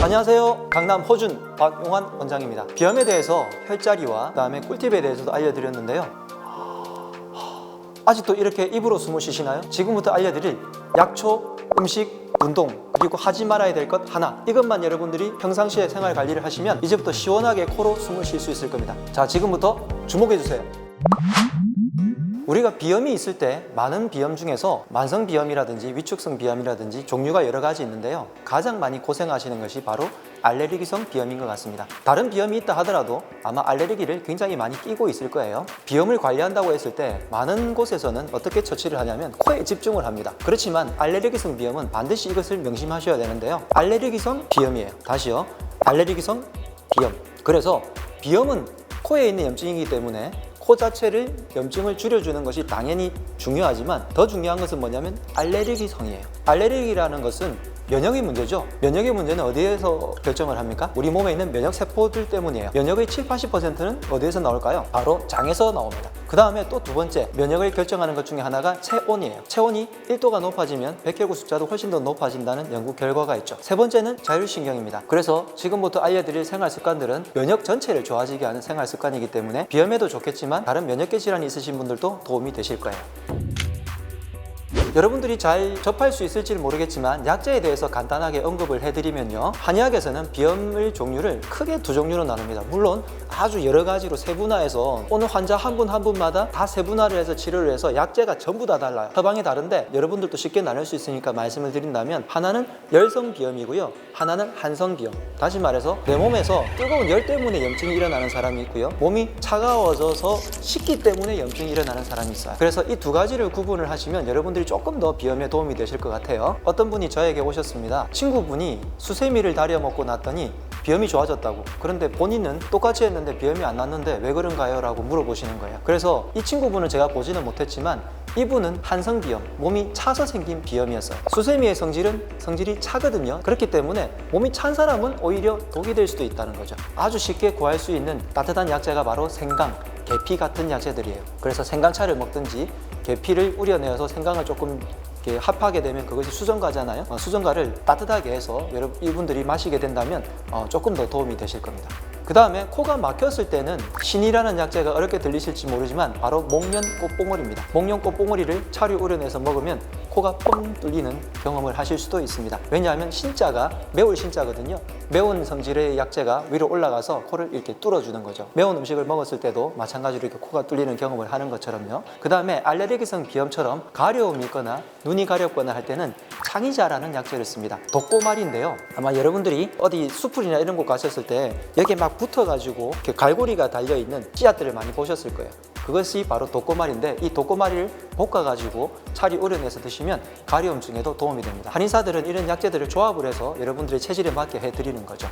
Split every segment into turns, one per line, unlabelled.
안녕하세요. 강남 호준 박용환 원장입니다. 비염에 대해서 혈자리와 그다음에 꿀팁에 대해서도 알려드렸는데요. 아직도 이렇게 입으로 숨을 쉬시나요? 지금부터 알려드릴 약초, 음식, 운동, 그리고 하지 말아야 될 것 하나, 이것만 여러분들이 평상시에 생활 관리를 하시면 이제부터 시원하게 코로 숨을 쉴 수 있을 겁니다. 자, 지금부터 주목해주세요. 우리가 비염이 있을 때 많은 비염 중에서 만성 비염이라든지 위축성 비염이라든지 종류가 여러 가지 있는데요, 가장 많이 고생하시는 것이 바로 알레르기성 비염인 것 같습니다. 다른 비염이 있다 하더라도 아마 알레르기를 굉장히 많이 끼고 있을 거예요. 비염을 관리한다고 했을 때 많은 곳에서는 어떻게 처치를 하냐면 코에 집중을 합니다. 그렇지만 알레르기성 비염은 반드시 이것을 명심하셔야 되는데요, 알레르기성 비염이에요. 다시요, 알레르기성 비염. 그래서 비염은 코에 있는 염증이기 때문에 코 자체를 염증을 줄여주는 것이 당연히 중요하지만 더 중요한 것은 뭐냐면 알레르기성이에요. 알레르기라는 것은 면역의 문제죠. 면역의 문제는 어디에서 결정을 합니까? 우리 몸에 있는 면역세포들 때문이에요. 면역의 70~80%는 어디에서 나올까요? 바로 장에서 나옵니다. 그 다음에 또 두 번째, 면역을 결정하는 것 중에 하나가 체온이에요. 체온이 1도가 높아지면 백혈구 숫자도 훨씬 더 높아진다는 연구 결과가 있죠. 세 번째는 자율신경입니다. 그래서 지금부터 알려드릴 생활 습관들은 면역 전체를 좋아지게 하는 생활 습관이기 때문에 비염에도 좋겠지만 다른 면역계 질환이 있으신 분들도 도움이 되실 거예요. 여러분들이 잘 접할 수 있을지는 모르겠지만 약제에 대해서 간단하게 언급을 해드리면요, 한의학에서는 비염의 종류를 크게 두 종류로 나눕니다. 물론 아주 여러 가지로 세분화해서 오늘 환자 한 분 한 분마다 다 세분화를 해서 치료를 해서 약제가 전부 다 달라요. 처방이 다른데 여러분들도 쉽게 나눌 수 있으니까 말씀을 드린다면, 하나는 열성 비염이고요, 하나는 한성 비염. 다시 말해서 내 몸에서 뜨거운 열 때문에 염증이 일어나는 사람이 있고요, 몸이 차가워져서 식기 때문에 염증이 일어나는 사람이 있어요. 그래서 이 두 가지를 구분을 하시면 여러분들이 조금 더 비염에 도움이 되실 것 같아요. 어떤 분이 저에게 오셨습니다. 친구분이 수세미를 다려 먹고 났더니 비염이 좋아졌다고. 그런데 본인은 똑같이 했는데 비염이 안 났는데 왜 그런가요? 라고 물어보시는 거예요. 그래서 이 친구분은 제가 보지는 못했지만 이분은 한성비염, 몸이 차서 생긴 비염이었어요. 수세미의 성질이 차거든요. 그렇기 때문에 몸이 찬 사람은 오히려 독이 될 수도 있다는 거죠. 아주 쉽게 구할 수 있는 따뜻한 약재가 바로 생강, 계피 같은 약재들이에요. 그래서 생강차를 먹든지 계피를 우려내어서 생강을 조금 이렇게 합하게 되면 그것이 수정가잖아요. 수정가를 따뜻하게 해서 이분들이 마시게 된다면 조금 더 도움이 되실 겁니다. 그 다음에 코가 막혔을 때는 신이라는 약재가 어렵게 들리실지 모르지만 바로 목련 꽃봉오리입니다. 목련 꽃봉오리를 차류 우려내서 먹으면 코가 뻥 뚫리는 경험을 하실 수도 있습니다. 왜냐하면 신자가 매울 신자거든요. 매운 성질의 약재가 위로 올라가서 코를 이렇게 뚫어주는 거죠. 매운 음식을 먹었을 때도 마찬가지로 이렇게 코가 뚫리는 경험을 하는 것처럼요. 그 다음에 알레르기성 비염처럼 가려움이 있거나 눈이 가렵거나 할 때는 창이자라는 약재를 씁니다. 독고말인데요, 아마 여러분들이 어디 수풀이나 이런 곳 가셨을 때 여기에 막 붙어가지고 이렇게 갈고리가 달려있는 씨앗들을 많이 보셨을 거예요. 그것이 바로 독고말인데, 이 독고말을 볶아가지고 차리 우려내서 드시면 가려움증에도 도움이 됩니다. 한의사들은 이런 약재들을 조합을 해서 여러분들의 체질에 맞게 해드리는 거죠.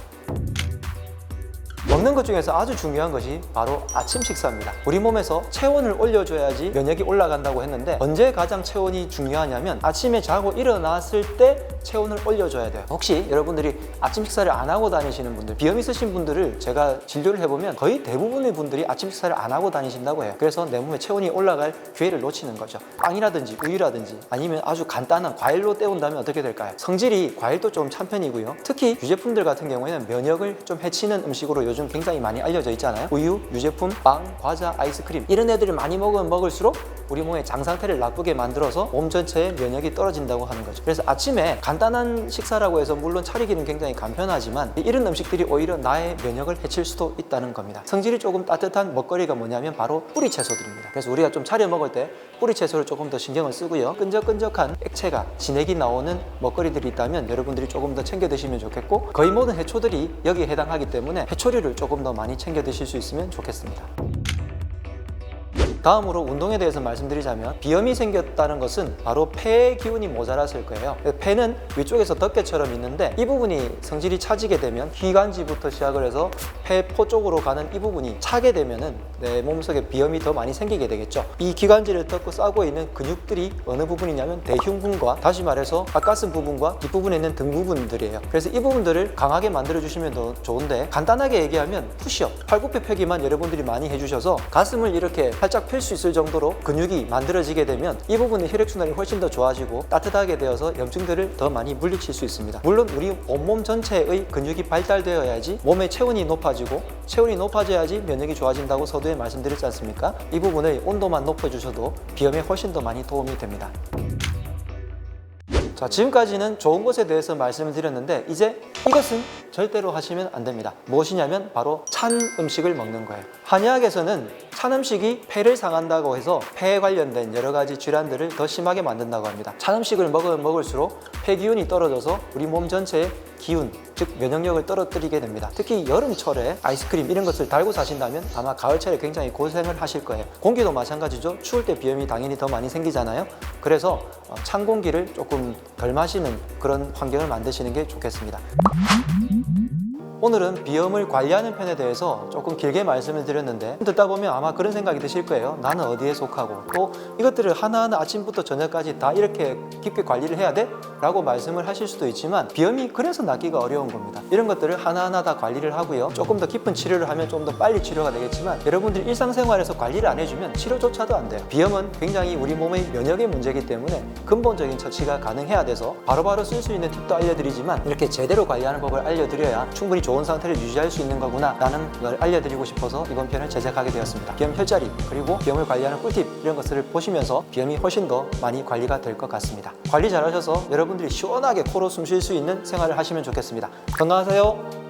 먹는 것 중에서 아주 중요한 것이 바로 아침 식사입니다. 우리 몸에서 체온을 올려줘야지 면역이 올라간다고 했는데, 언제 가장 체온이 중요하냐면 아침에 자고 일어났을 때 체온을 올려줘야 돼요. 혹시 여러분들이 아침 식사를 안 하고 다니시는 분들, 비염 있으신 분들을 제가 진료를 해보면 거의 대부분의 분들이 아침 식사를 안 하고 다니신다고 해요. 그래서 내 몸에 체온이 올라갈 기회를 놓치는 거죠. 빵이라든지 우유라든지 아니면 아주 간단한 과일로 때운다면 어떻게 될까요? 성질이 과일도 좀 찬 편이고요, 특히 유제품들 같은 경우에는 면역을 좀 해치는 음식으로 요즘 굉장히 많이 알려져 있잖아요. 우유, 유제품, 빵, 과자, 아이스크림, 이런 애들을 많이 먹으면 먹을수록 우리 몸의 장 상태를 나쁘게 만들어서 몸 전체의 면역이 떨어진다고 하는 거죠. 그래서 아침에 간단한 식사라고 해서 물론 차리기는 굉장히 간편하지만 이런 음식들이 오히려 나의 면역을 해칠 수도 있다는 겁니다. 성질이 조금 따뜻한 먹거리가 뭐냐면 바로 뿌리채소들입니다. 그래서 우리가 좀 차려 먹을 때 뿌리채소를 조금 더 신경을 쓰고요, 끈적끈적한 액체가 진액이 나오는 먹거리들이 있다면 여러분들이 조금 더 챙겨 드시면 좋겠고, 거의 모든 해초들이 여기에 해당하기 때문에 해초류를 조금 더 많이 챙겨 드실 수 있으면 좋겠습니다. 다음으로 운동에 대해서 말씀드리자면, 비염이 생겼다는 것은 바로 폐의 기운이 모자랐을 거예요. 폐는 위쪽에서 덮개처럼 있는데 이 부분이 성질이 차지게 되면 기관지부터 시작을 해서 폐포 쪽으로 가는 이 부분이 차게 되면은 내 몸속에 비염이 더 많이 생기게 되겠죠. 이 기관지를 덮고 싸고 있는 근육들이 어느 부분이냐면 대흉근과, 다시 말해서 바깥gassen 부분과 뒷부분에 있는 등 부분들이에요. 그래서 이 부분들을 강하게 만들어 주시면 더 좋은데, 간단하게 얘기하면 푸시업, 팔굽혀 펴기만 여러분들이 많이 해주셔서 가슴을 이렇게 살짝 잡힐 수 있을 정도로 근육이 만들어지게 되면 이 부분의 혈액순환이 훨씬 더 좋아지고 따뜻하게 되어서 염증들을 더 많이 물리칠 수 있습니다. 물론 우리 온몸 전체의 근육이 발달되어야지 몸의 체온이 높아지고 체온이 높아져야지 면역이 좋아진다고 서두에 말씀드렸지 않습니까? 이 부분을 온도만 높여주셔도 비염에 훨씬 더 많이 도움이 됩니다. 자, 지금까지는 좋은 것에 대해서 말씀을 드렸는데 이제 이것은 절대로 하시면 안 됩니다. 무엇이냐면 바로 찬 음식을 먹는 거예요. 한의학에서는 찬 음식이 폐를 상한다고 해서 폐에 관련된 여러 가지 질환들을 더 심하게 만든다고 합니다. 찬 음식을 먹으면 먹을수록 폐 기운이 떨어져서 우리 몸 전체의 기운, 즉 면역력을 떨어뜨리게 됩니다. 특히 여름철에 아이스크림 이런 것을 달고 사신다면 아마 가을철에 굉장히 고생을 하실 거예요. 공기도 마찬가지죠. 추울 때 비염이 당연히 더 많이 생기잖아요. 그래서 찬 공기를 조금 덜 마시는 그런 환경을 만드시는 게 좋겠습니다. 오늘은 비염을 관리하는 편에 대해서 조금 길게 말씀을 드렸는데 듣다 보면 아마 그런 생각이 드실 거예요. 나는 어디에 속하고 또 이것들을 하나하나 아침부터 저녁까지 다 이렇게 깊게 관리를 해야 돼? 라고 말씀을 하실 수도 있지만 비염이 그래서 낫기가 어려운 겁니다. 이런 것들을 하나하나 다 관리를 하고요. 조금 더 깊은 치료를 하면 좀 더 빨리 치료가 되겠지만 여러분들이 일상생활에서 관리를 안 해주면 치료조차도 안 돼요. 비염은 굉장히 우리 몸의 면역의 문제이기 때문에 근본적인 처치가 가능해야 돼서 바로바로 쓸 수 있는 팁도 알려드리지만 이렇게 제대로 관리하는 법을 알려드려야 충분히 좋은 상태를 유지할 수 있는 거구나 라는 걸 알려드리고 싶어서 이번 편을 제작하게 되었습니다. 비염 혈자리 그리고 비염을 관리하는 꿀팁 이런 것들을 보시면서 비염이 훨씬 더 많이 관리가 될 것 같습니다. 관리 잘하셔서 여러분들이 시원하게 코로 숨 쉴 수 있는 생활을 하시면 좋겠습니다. 건강하세요.